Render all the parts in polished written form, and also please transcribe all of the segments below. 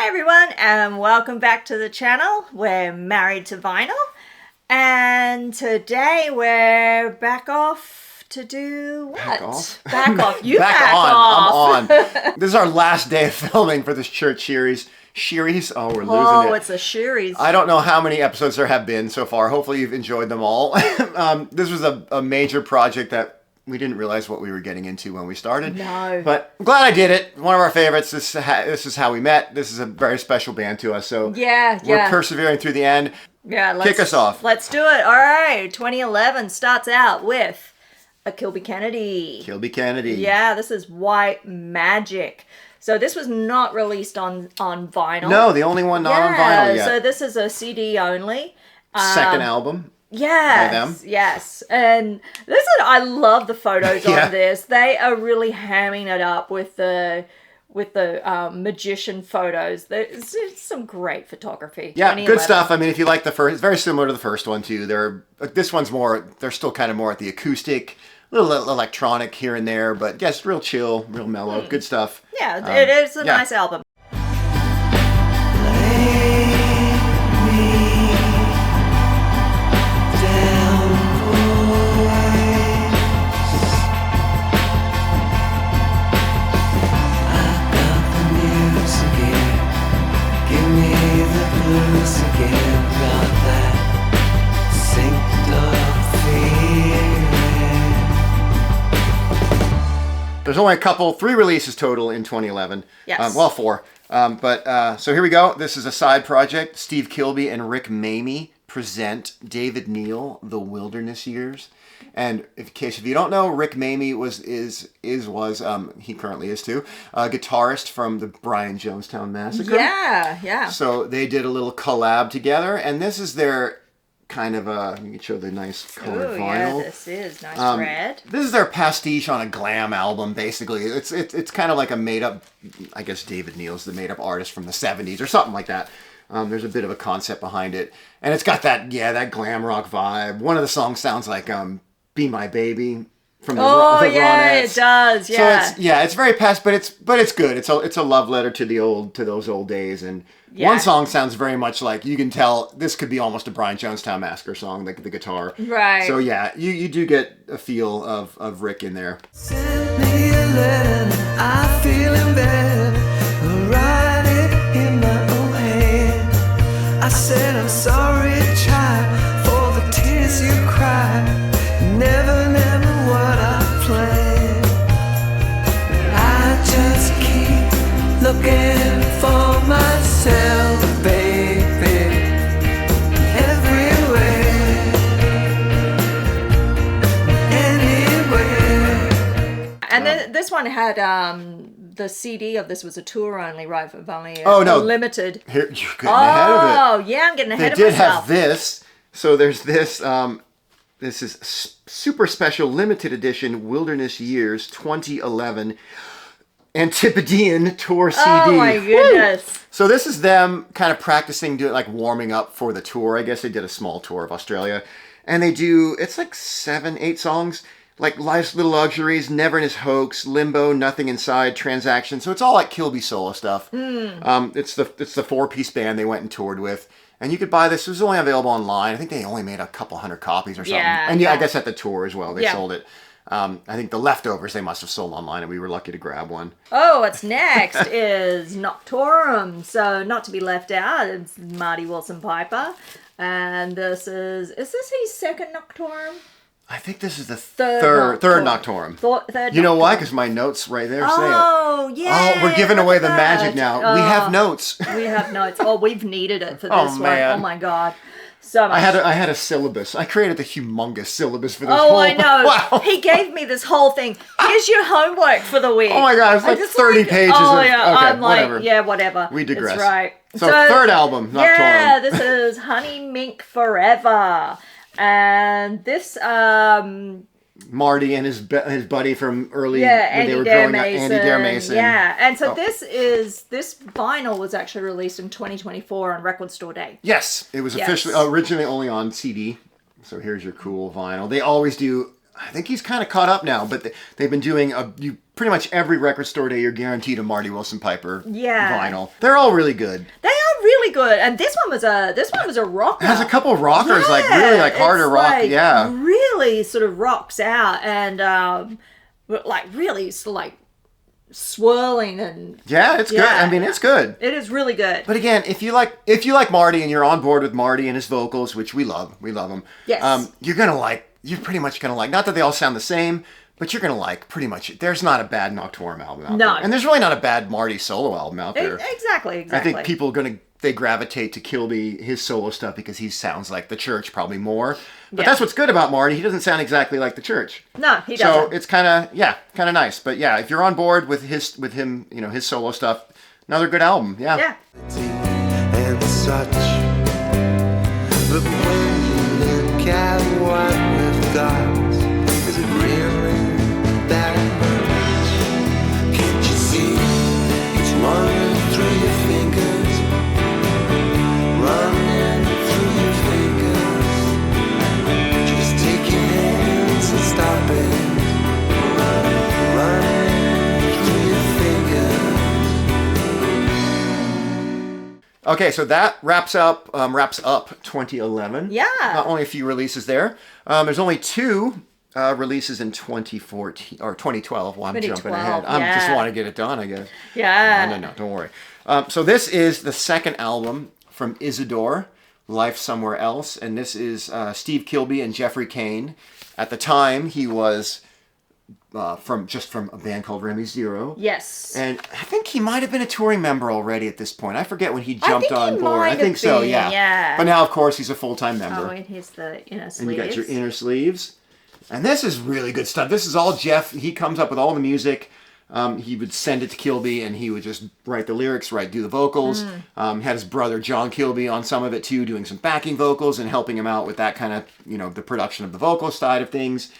Hi everyone, and welcome back to the channel. We're Married to Vinyl, and today we're back off to do what? Back off? Back off. You back off. I'm on. This is our last day of filming for this church series. Oh, we're losing it. Oh, it's a series. I don't know how many episodes there have been so far. Hopefully you've enjoyed them all. This was a major project that we didn't realize what we were getting into when we started. No. But I'm glad I did it. One of our favorites. This is how we met. This is a very special band to us. So we're persevering through the end. Yeah, kick us off. Let's do it. All right. 2011 starts out with a Kilbey Kennedy. Kilbey Kennedy. Yeah, this is White Magic. So this was not released on vinyl. No, the only one not on vinyl yet. So this is a CD only. Second album. Yes, yes, and I love the photos on this. They are really hamming it up with the magician photos. There's some great photography. Yeah, good stuff. I mean, if you like the first, it's very similar to the first one too. This one's more. They're still kind of more at the acoustic, little electronic here and there, but yes, real chill, real mellow, good stuff. Yeah, it is a nice album. There's only three releases total in 2011. Yes. Well, four. So here we go. This is a side project. Steve Kilbey and Rick Maymi present David Neal, The Wilderness Years. And in case if you don't know, Rick Maymi was he currently is too, a guitarist from the Brian Jonestown Massacre. Yeah. So they did a little collab together, and this is their kind of you can show the nice colored vinyl. Yeah, this is nice red. This is their pastiche on a glam album, basically. It's kind of like a made-up, I guess David Neal's the made-up artist from the 70s or something like that. There's a bit of a concept behind it. And it's got that glam rock vibe. One of the songs sounds like Be My Baby from the Ronettes. It does, yeah. So it's very past, but it's good. It's a love letter to those old days. And one song sounds very much like, you can tell this could be almost a Brian Jonestown Massacre song, the guitar. Right. So yeah, you do get a feel of Rick in there. Send me a letter, I feel in bed, write it in my own hand. I said I'm sorry, child, for the tears you cried. Never what I planned. I just keep looking for myself, baby, everywhere, anywhere. And then this one had the CD of this was a tour only, right? For only limited. Here, you're getting ahead of it. Oh yeah, I'm getting ahead of myself. myself. They did have this. So there's this. This is super special limited edition Wilderness Years 2011 Antipodean Tour CD. Oh my goodness. Woo! So this is them kind of practicing, warming up for the tour. I guess they did a small tour of Australia. And it's like 7-8 songs. Like Life's Little Luxuries, Never in His Hoax, Limbo, Nothing Inside, Transaction. So it's all like Kilbey Solo stuff. It's the 4-piece band they went and toured with. And you could buy this. It was only available online. I think they only made a couple hundred copies or something. And I guess at the tour as well, they sold it. I think the leftovers they must have sold online, and we were lucky to grab one. Oh, what's next is Noctorum. So not to be left out, it's Marty Willson-Piper. And this is this his second Noctorum? I think this is the third Noctorum. Third you know why? Because my notes right there say it. Oh, yeah. Oh, we're giving away the magic now. We have notes. We have notes. Oh, we've needed it for this one. Man. Oh, my God. So much. I had a syllabus. I created the humongous syllabus for this Oh, whole... I know. Wow. He gave me this whole thing. Here's your homework for the week. Oh, my God. It's like 30 pages Oh, of... yeah. Okay, I'm like, whatever. yeah, whatever. We digress. That's right. So third album, Noctorum. Yeah, this is Honey Mink Forever. And this... Marty and his buddy from early when they were growing up, Andy Dare Mason. Yeah, and so this vinyl was actually released in 2024 on Record Store Day. Yes, it was originally only on CD. So here's your cool vinyl. They always do I think he's kind of caught up now, but they've been doing you pretty much every record store day. You're guaranteed a Marty Willson-Piper vinyl. They're all really good. They are really good, and this one was a rocker. It has a couple of rockers, like really like harder rock. Really sort of rocks out and like really sort of like swirling and it's good. I mean, it's good. It is really good. But again, if you like Marty and you're on board with Marty and his vocals, which we love them. Yes. You're pretty much gonna like. Not that they all sound the same, but you're gonna like pretty much. There's not a bad Noctorum album out there, and there's really not a bad Marty solo album out there. Exactly. I think people they gravitate to Kilbey, his solo stuff, because he sounds like the Church probably more. But that's what's good about Marty. He doesn't sound exactly like the Church. No, he doesn't. So it's kind of nice. But yeah, if you're on board with him, his solo stuff, another good album. Yeah. And such. But when you look at what we've got, is it really that much? Can't you see it's running through your fingers? Running through your fingers. Just take your hands and stop it. Running through your fingers. Okay, so that wraps up 2011. Yeah. Only a few releases there. There's only 2 releases in 2014 or 2012. Well, I'm jumping ahead. I just want to get it done, I guess. Yeah. No, don't worry. So this is the second album from Isidore, Life Somewhere Else, and this is Steve Kilbey and Jeffrey Kane. At the time, he was from a band called Remy Zero. Yes. And I think he might have been a touring member already at this point. I forget when he jumped on board. I think so, yeah. But now, of course, he's a full-time member. Oh, and here's the inner sleeves. And you got your inner sleeves. And this is really good stuff. This is all Jeff. He comes up with all the music. He would send it to Kilbey, and he would just write the lyrics, do the vocals. Had his brother John Kilbey on some of it too, doing some backing vocals and helping him out with that kind of, the production of the vocal side of things.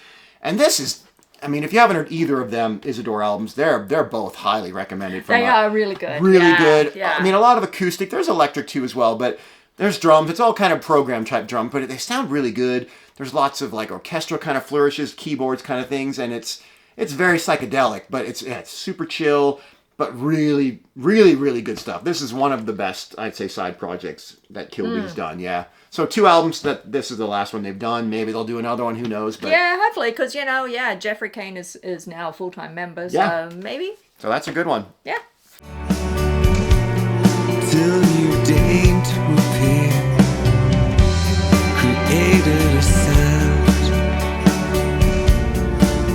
And this is, I mean, if you haven't heard either of them Isidore albums, they're both highly recommended. They are really good. Really good. Yeah. I mean, a lot of acoustic. There's electric too as well, but there's drums. It's all kind of program type drum, but they sound really good. There's lots of like orchestral kind of flourishes, keyboards kind of things, and it's very psychedelic, but it's super chill, but really, really, really good stuff. This is one of the best, I'd say, side projects that Kilbey's done, yeah. So 2 albums, this is the last one they've done. Maybe they'll do another one, who knows. But yeah, hopefully, because, Jeffrey Kane is now a full-time member, so maybe. So that's a good one. Yeah. Till you deign to appear, created a sound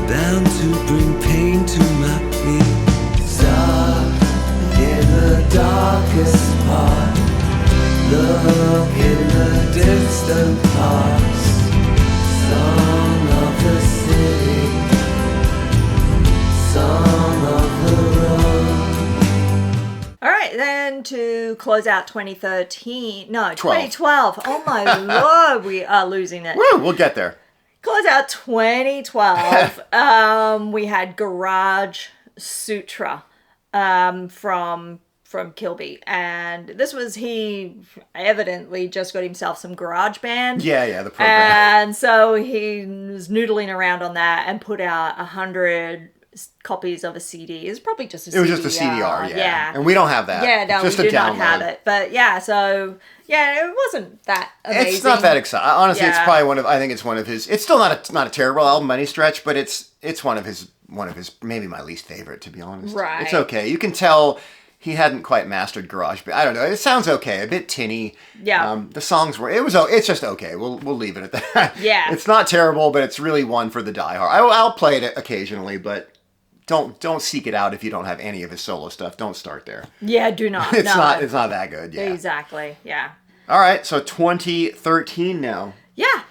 bound to bring pain to my ears. Dark in the darkest part, look in the distant past. Song of the city, song of the road. All right, then to close out 2012. Oh my Lord, we are losing it. Woo, we'll get there. Close out 2012. We had Garage Sutra from Kilbey, and this was, he evidently just got himself some garage band. Yeah, the program. And so he was noodling around on that and put out 100 copies of a CD. It was probably just a CD. It was just a CDR, yeah. And we don't have that. Yeah, no, just we do download. not have it. But yeah, so yeah, it wasn't that amazing. It's not that exciting. Honestly, it's probably I think it's one of his. It's still not a terrible album by any stretch, but it's one of his maybe my least favorite, to be honest. Right. It's okay. You can tell he hadn't quite mastered garage, but I don't know. It sounds okay, a bit tinny. Yeah. The songs it's just okay. We'll leave it at that. Yeah. It's not terrible, but it's really one for the diehard. I'll play it occasionally, but don't seek it out if you don't have any of his solo stuff. Don't start there. Yeah, do not. It's not that good. Yeah. Exactly. Yeah. All right, so 2013 now. Yeah.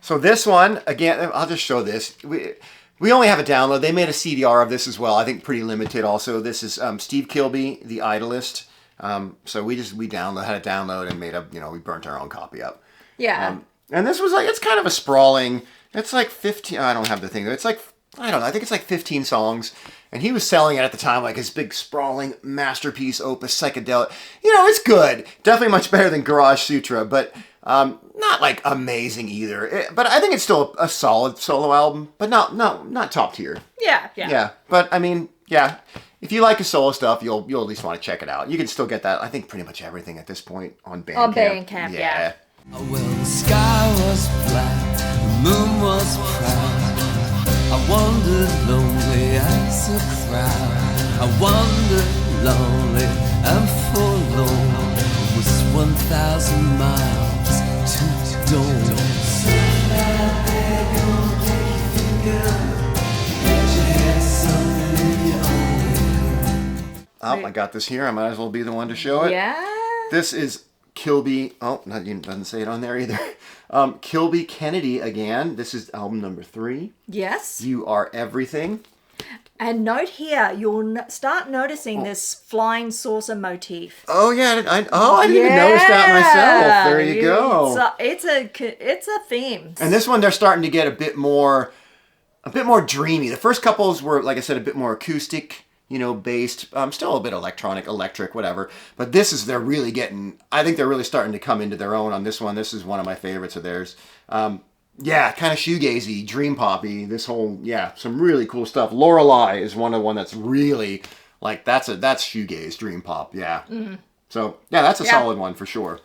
So this one, again, I'll just show this. We only have a download. They made a CDR of this as well. I think pretty limited also. This is Steve Kilbey, The Idolist. So we had a download and made we burnt our own copy up. Yeah. And this was it's kind of a sprawling, it's like 15, I don't have the thing. It's like I don't know, I think it's like 15 songs. And he was selling it at the time like his big sprawling masterpiece opus psychedelic. You know, it's good. Definitely much better than Garage Sutra, but not like amazing either. But I think it's still a solid solo album, but not top tier. Yeah. Yeah, but I mean, yeah. If you like his solo stuff, you'll at least want to check it out. You can still get that, I think, pretty much everything at this point on Bandcamp. On Bandcamp, yeah. Well, the sky was black, the moon was proud. I wandered lonely as a crowd. I wandered lonely and forlorn. It was 1,000 miles to dawn. Oh, I got this here. I might as well be the one to show it. Yeah. This is Kilbey. Oh, it doesn't say it on there either. Kilbey Kennedy again. This is album number 3. Yes. You Are Everything. And note here, you'll start noticing this flying saucer motif. Oh yeah, I didn't even notice that myself. There you go. It's a theme. And this one, they're starting to get a bit more dreamy. The first couples were, like I said, a bit more acoustic, based. Still a bit electric, whatever. But they're really getting. I think they're really starting to come into their own on this one. This is one of my favorites of theirs. Yeah, kind of shoegazy, dream poppy. This whole, some really cool stuff. Lorelei is one that's really like that's shoegaze, dream pop. Yeah. Mm-hmm. So that's a solid one for sure.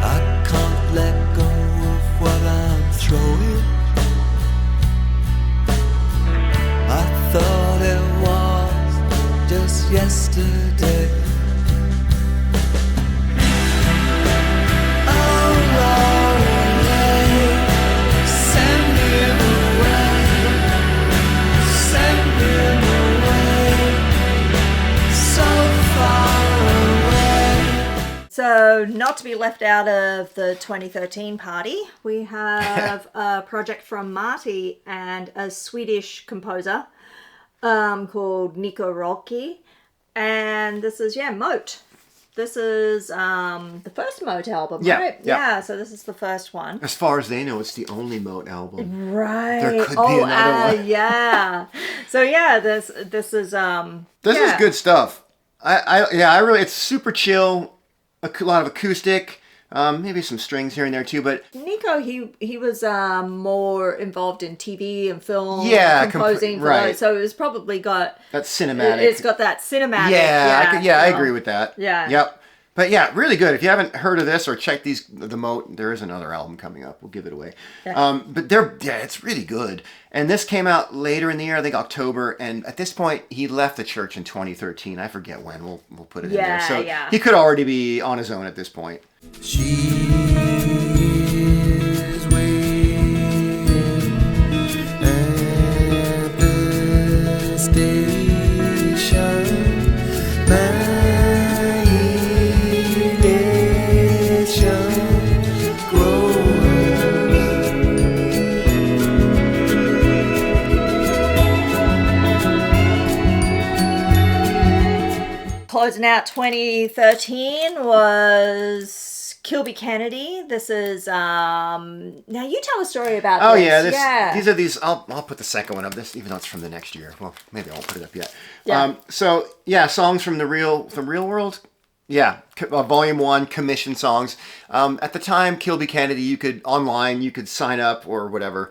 I can't let go of what I'm throwing. I thought it was just yesterday. So, not to be left out of the 2013 party, we have a project from Marty and a Swedish composer called Nico Rolke. And this is, Moat. This is the first Moat album, right? Yeah, so this is the first one. As far as they know, it's the only Moat album. Right. There could be another one. Yeah. So, this is... This is good stuff. I really... It's super chill. A lot of acoustic, maybe some strings here and there too, but... Nico, he was more involved in TV and film, composing, right. So it's probably got... That cinematic. It's got that cinematic. I agree with that. Yeah. Yep. But really good. If you haven't heard of this or checked the Moat, there is another album coming up. We'll give it away. Yeah. But it's really good. And this came out later in the year, I think October. And at this point, he left the church in 2013. I forget when. We'll put it in there. So he could already be on his own at this point. She's waiting at the station. Closing out 2013 was Kilbey Kennedy. This is now you tell a story about this. Oh yeah, these are these. I'll put the second one up. This, even though it's from the next year. Well, maybe I won't put it up yet. Yeah. Songs from the real world. Yeah, Volume 1, commission songs. At the time, Kilbey Kennedy, you could sign up or whatever,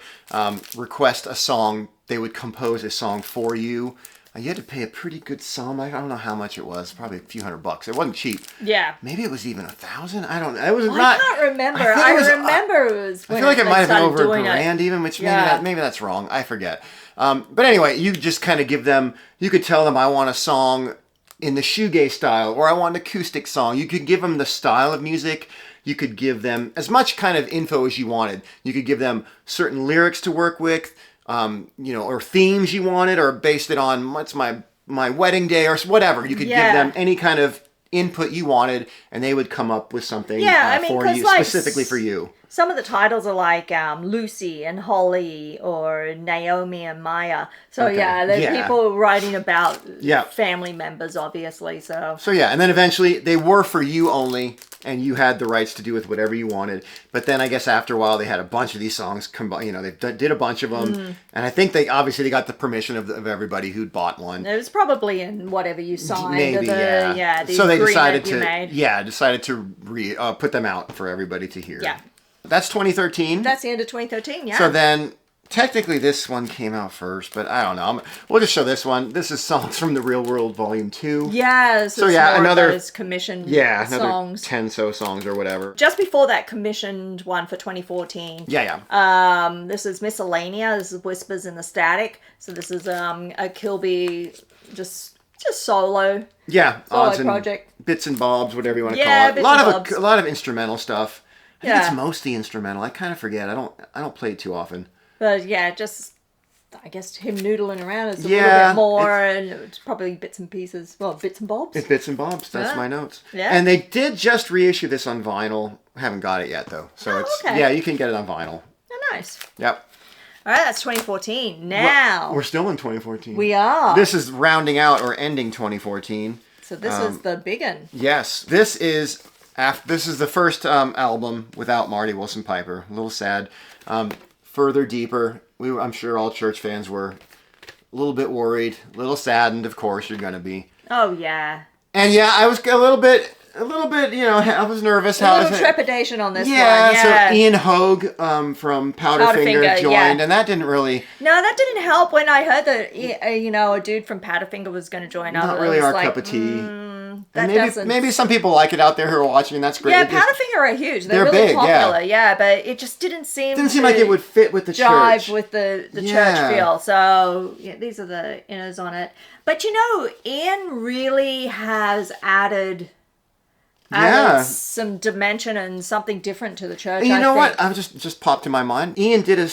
request a song. They would compose a song for you. You had to pay a pretty good sum. I don't know how much it was. Probably a few $100. It wasn't cheap. Yeah. Maybe it was even $1,000. I don't know. It was not. I can't remember. I remember it was. I feel like it might have been over $1,000 even, which maybe that's wrong. I forget. But anyway, you just kind of give them. You could tell them, I want a song in the shoegaze style, or I want an acoustic song. You could give them the style of music. You could give them as much kind of info as you wanted. You could give them certain lyrics to work with. Or themes you wanted, or based it on what's my wedding day or whatever. You could give them any kind of input you wanted, and they would come up with something for you, specifically for you. some of the titles are like Lucy and Holly or Naomi and Maya. So there's people writing about family members, obviously. So yeah, and then eventually they were for you only, and you had the rights to do with whatever you wanted. But then I guess after a while they had a bunch of these songs combined. You know, they did a bunch of them, and I think they got the permission of everybody who'd bought one. It was probably in whatever you signed. Maybe, the so they decided to put them out for everybody to hear. Yeah. That's 2013. That's the end of 2013, yeah. So then, technically this one came out first, but I don't know. We'll just show this one. This is songs from the Real World Volume 2. Yeah, so another commissioned songs. 10 songs or whatever. Just before that commissioned one for 2014. Yeah. This is Miscellanea. This is Whispers in the Static. So this is a Kilbey just solo. Yeah, odds and project. Bits and bobs, whatever you want to call it. A lot of instrumental stuff. I think it's mostly instrumental. I kind of forget. I don't play it too often. But yeah, just I guess him noodling around is a little bit more, and it's probably bits and pieces. Well, bits and bobs. It's bits and bobs. That's my notes. Yeah. And they did just reissue this on vinyl. I haven't got it yet though. So you can get it on vinyl. Oh, nice. Yep. All right, that's 2014. Now we're still in 2014. We are. This is rounding out or ending 2014. So this is the big one. Yes, this is the first album without Marty Willson-Piper. A little sad. Further deeper. I'm sure all Church fans were a little bit worried, a little saddened. Of course, you're going to be. Oh yeah. And yeah, I was a little bit. You know, I was nervous. A little trepidation on this one. Yeah. So Ian Haug from Powderfinger joined, and that didn't really. No, that didn't help. When I heard that, a dude from Powderfinger was going to join up. Not really our cup of tea. And maybe some people like it out there who are watching, and that's great. Yeah, Powderfinger are huge. They're really big, popular. Yeah, but it just didn't seem like it would fit with the jive church. with the church feel. So these are the inners on it. But Ian really has added some dimension and something different to the church. And you know what? I just popped in my mind. Ian did a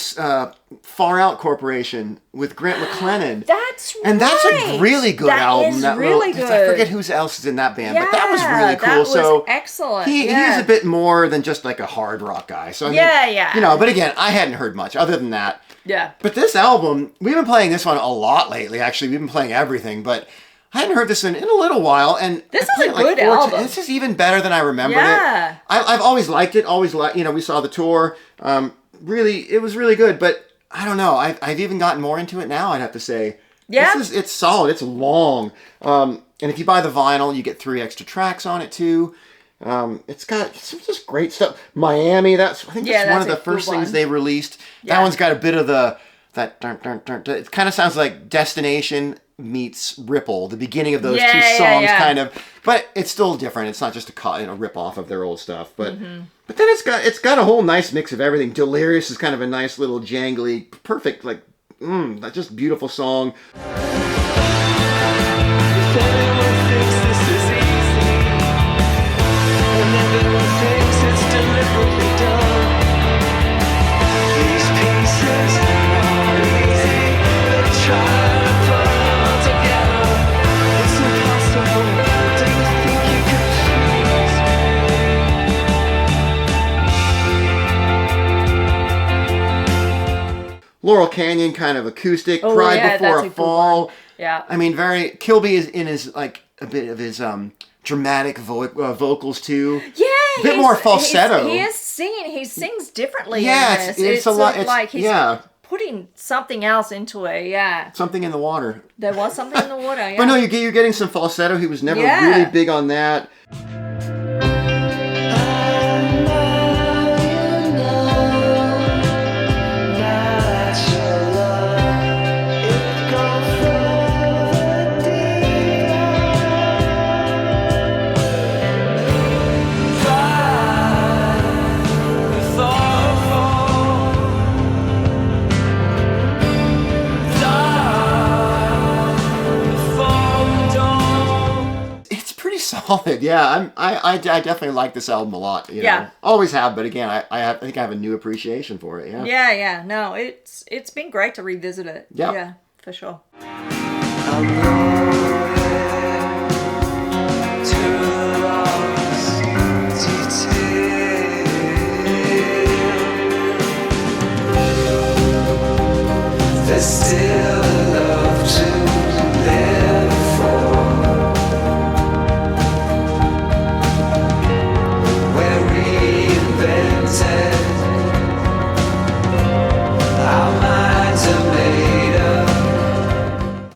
Far Out Corporation with Grant McLennan. That's right. And that's a really good album. That is really good. I forget who else is in that band, but that was really cool. That was excellent. He's a bit more than just like a hard rock guy. So but again, I hadn't heard much other than that. Yeah. But this album, we've been playing this one a lot lately. Actually, we've been playing everything, but I hadn't heard this in a little while, and this is a good album. This is even better than I remembered it. I've always liked it. We saw the tour. It was really good, but I don't know. I've even gotten more into it now. I'd have to say. Yeah. It's solid. It's long. And if you buy the vinyl, you get 3 extra tracks on it too. It's got some just great stuff. Miami. I think that's one of the first things they released. Yeah. That one's got a bit of that. It kind of sounds like Destination meets Ripple, the beginning of those two songs, kind of, but it's still different. It's not just a rip off of their old stuff, but but then it's got a whole nice mix of everything. Delirious is kind of a nice little jangly, perfect, just beautiful song. Laurel Canyon kind of acoustic, Pride Before a Fall. Yeah. I mean, Kilbey is in his, a bit of his dramatic vocals too. Yeah. A bit more falsetto. He is singing. He sings differently. Yeah, in this. It's a lot. It's, he's putting something else into it. Yeah. Something in the water. There was something in the water. Yeah. But no, you're getting some falsetto. He was never really big on that. Solid, yeah. I definitely like this album a lot. You know? Always have, but again, I think I have a new appreciation for it. Yeah. Yeah. No, it's been great to revisit it. Yep. Yeah, for sure.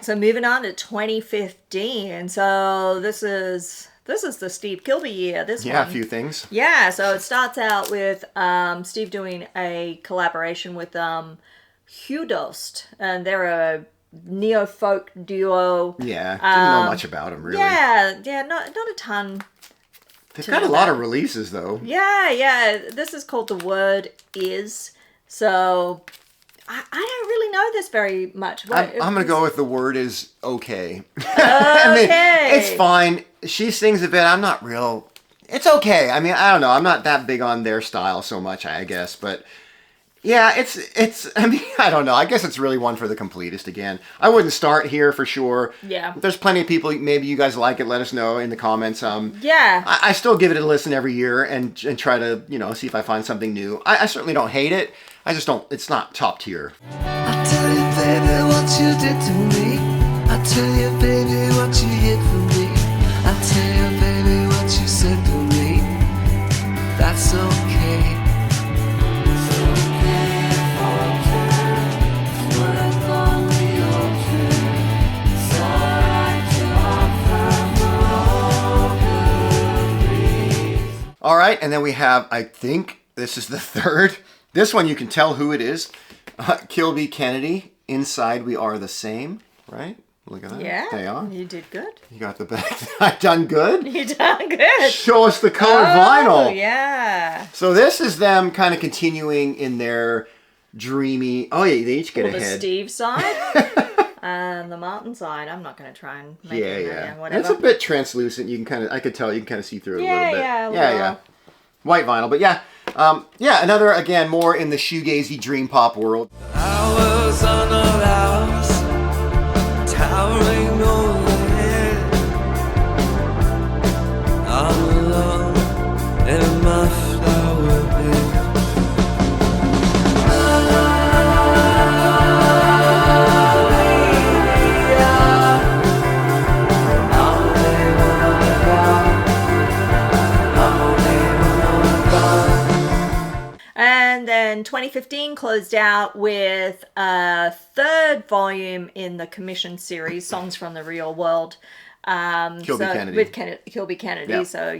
so moving on to 2015. So this is the Steve Kilbey year. Yeah, a few things. Yeah, so it starts out with Steve doing a collaboration with Hudost, and they're a neo-folk duo. Yeah, didn't know much about them, really. Yeah, not a ton. They've got a lot of releases, though. Yeah. This is called The Word Is. So I don't really know this very much. I'm going to go with The Word Is okay. Okay. I mean, it's fine. She sings a bit. I'm not real... It's okay. I mean, I don't know. I'm not that big on their style so much, I guess. But yeah, it's. I mean, I don't know. I guess it's really one for the completist again. I wouldn't start here for sure. Yeah. There's plenty of people. Maybe you guys like it. Let us know in the comments. Yeah. I still give it a listen every year and try to see if I find something new. I certainly don't hate it. I just don't. It's not top tier. I tell you, baby, what you did to me. I tell you, baby, what you hid from me. I tell you, baby, what you said to me. That's okay. It's okay for a turn. It's worth only your turn. It's alright to offer more good breeze. All right, and then we have. I think this is the third. This one you can tell who it is. Kilbey Kennedy. Inside we are the same. Right? Look at that. Yeah. They are. You did good. You got the back. I done good. You done good. Show us the colored vinyl. Yeah. So this is them kind of continuing in their dreamy. Oh yeah, they each get a The head. Steve side and the Martin side. I'm not going to try and make it. Yeah. Whatever. It's a bit translucent. You can kind of. I could tell you can kind of see through it a little bit. Yeah. White vinyl, but yeah. Another again more in the shoegazy dream pop world. Hours on our hours, towering overhead. I'm alone in my flower bed. And then 2015 closed out with a third volume in the commission series, Songs from the Real World. Kilbey Kennedy. With Kilbey Kennedy. Yeah. So,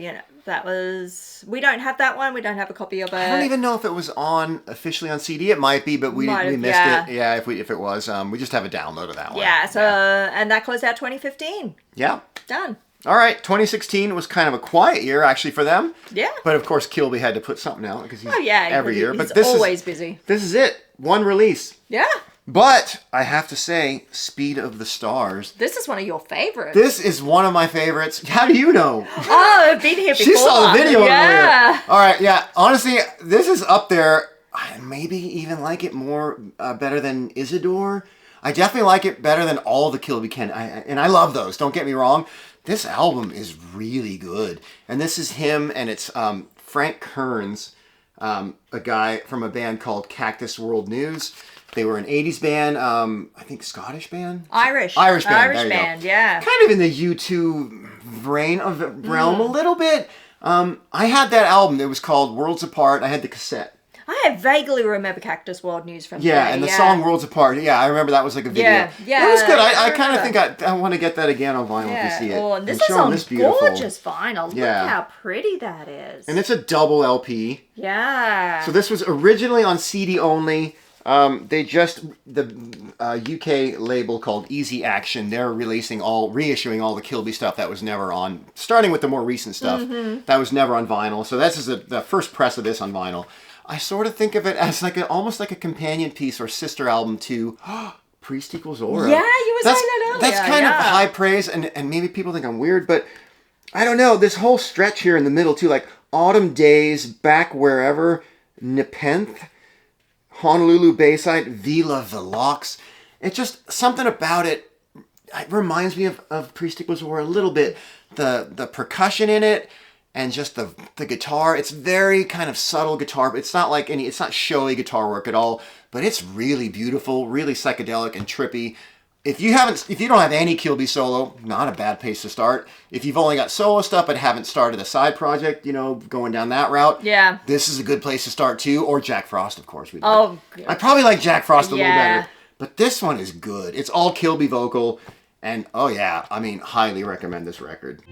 that was... We don't have that one. We don't have a copy of it. I don't even know if it was officially on CD. It might be, but we missed it. Yeah, if it was, we just have a download of that one. Yeah, so... And that closed out 2015. Yeah. Done. All right, 2016 was kind of a quiet year actually for them. Yeah. But of course, Kilbey had to put something out because he's every year. He's But this always busy. This is it. One release. Yeah. But I have to say, Speed of the Stars. This is one of your favorites. This is one of my favorites. How do you know? Oh, I've been here before. She saw the video yeah. earlier. All right, yeah. Honestly, this is up there. I maybe even like it more better than Isidore. I definitely like it better than all the Kilbey Kennedy. And I love those. Don't get me wrong. This album is really good. And this is him, and it's Frank Kearns, a guy from a band called Cactus World News. They were an 80s band, I think Scottish band? Irish band, yeah. Kind of in the U2 realm a little bit. I had that album. It was called Worlds Apart. I had the cassette. I vaguely remember Cactus World News from Yeah, and the song Worlds Apart. Yeah, I remember that was like a video. Yeah. It was good. I kind of think I want to get that again on vinyl if you see it. Oh, and this is on gorgeous vinyl. Look how pretty that is. And it's a double LP. Yeah. So this was originally on CD only. The UK label called Easy Action, they're reissuing all the Kilbey stuff that was never on, starting with the more recent stuff that was never on vinyl. So this is the first press of this on vinyl. I sort of think of it as almost like a companion piece or sister album to Priest Equals Aura. Yeah, you were saying that earlier. That's kind of high praise, and maybe people think I'm weird, but I don't know. This whole stretch here in the middle too, like Autumn Days, Back Wherever, Nepenthe, Honolulu Bayside, Vila Velox. It's just something about it. It reminds me of Priest Equals Aura a little bit. The percussion in it. And just the guitar, it's very kind of subtle guitar. It's not it's not showy guitar work at all, but it's really beautiful, really psychedelic and trippy. If you don't have any Kilbey Solo, not a bad place to start. If you've only got solo stuff but haven't started a side project, going down that route, this is a good place to start too. Or Jack Frost, of course. I probably like Jack Frost a little better, but this one is good. It's all Kilbey vocal. And oh yeah, I mean, highly recommend this record.